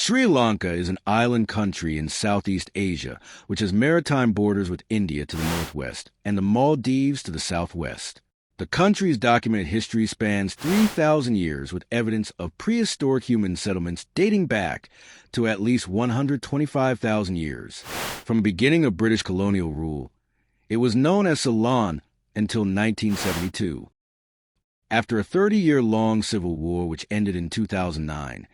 Sri Lanka is an island country in Southeast Asia, which has maritime borders with India to the northwest and the Maldives to the southwest. The country's documented history spans 3,000 years with evidence of prehistoric human settlements dating back to at least 125,000 years. From the beginning of British colonial rule, it was known as Ceylon until 1972. After a 30-year-long civil war which ended in 2009,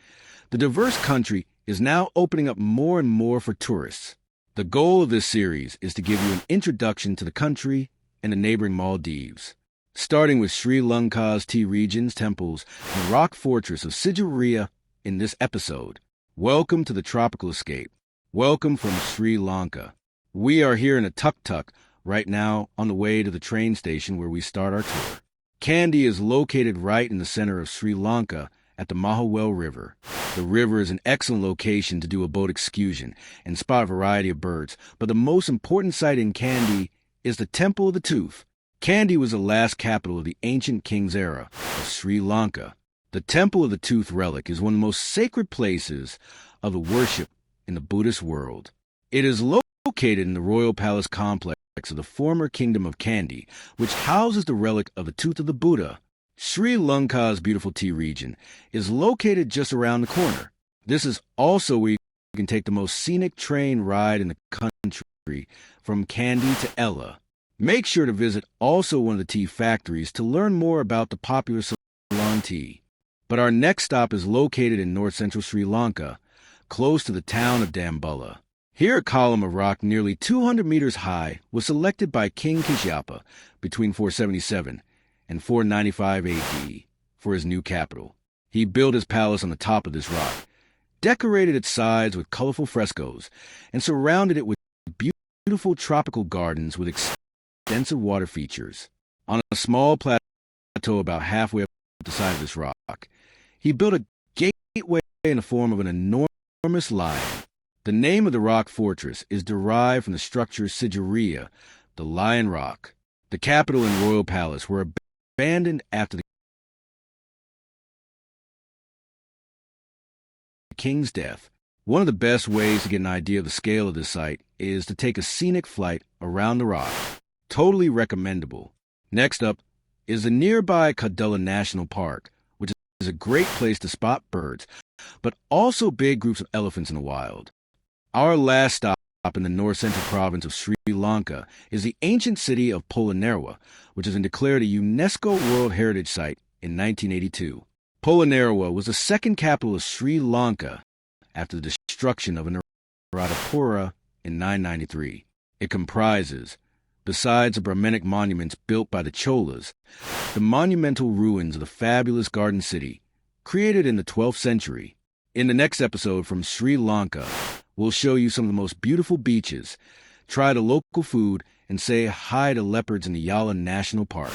the diverse country is now opening up more and more for tourists. The goal of this series is to give you an introduction to the country and the neighboring Maldives, starting with Sri Lanka's tea regions, temples, and rock fortress of Sigiriya in this episode. Welcome to the tropical escape. Welcome from Sri Lanka. We are here in a tuk-tuk right now on the way to the train station where we start our tour. Kandy is located right in the center of Sri Lanka at the Mahaweli River. The river is an excellent location to do a boat excursion and spot a variety of birds, but the most important site in Kandy is the Temple of the Tooth. Kandy was the last capital of the ancient king's era of Sri Lanka. The Temple of the Tooth relic is one of the most sacred places of the worship in the Buddhist world. It is located in the royal palace complex of the former Kingdom of Kandy, which houses the relic of the tooth of the Buddha. Sri Lanka's beautiful tea region is located just around the corner. This is also where you can take the most scenic train ride in the country from Kandy to Ella. Make sure to visit also one of the tea factories to learn more about the popular Ceylon tea. But our next stop is located in north-central Sri Lanka, close to the town of Dambulla. Here a column of rock nearly 200 meters high was selected by King Kishyapa between 477 and 495 AD for his new capital. He built his palace on the top of this rock, decorated its sides with colorful frescoes, and surrounded it with beautiful tropical gardens with extensive water features. On a small plateau about halfway up the side of this rock, he built a gateway in the form of an enormous lion. The name of the rock fortress is derived from the structure Sigiriya, the Lion Rock. The capital and royal palace were abandoned after the king's death. One of the best ways to get an idea of the scale of this site is to take a scenic flight around the rock. Totally recommendable. Next up is the nearby Kandy National Park, which is a great place to spot birds, but also big groups of elephants in the wild. Our last stop in the north-central province of Sri Lanka is the ancient city of Polonnaruwa, which has been declared a UNESCO World Heritage Site in 1982. Polonnaruwa was the second capital of Sri Lanka after the destruction of Nuwara in 993. It comprises, besides the Brahminic monuments built by the Cholas, the monumental ruins of the fabulous garden city, created in the 12th century. In the next episode from Sri Lanka, we'll show you some of the most beautiful beaches, try the local food, and say hi to leopards in the Yala National Park.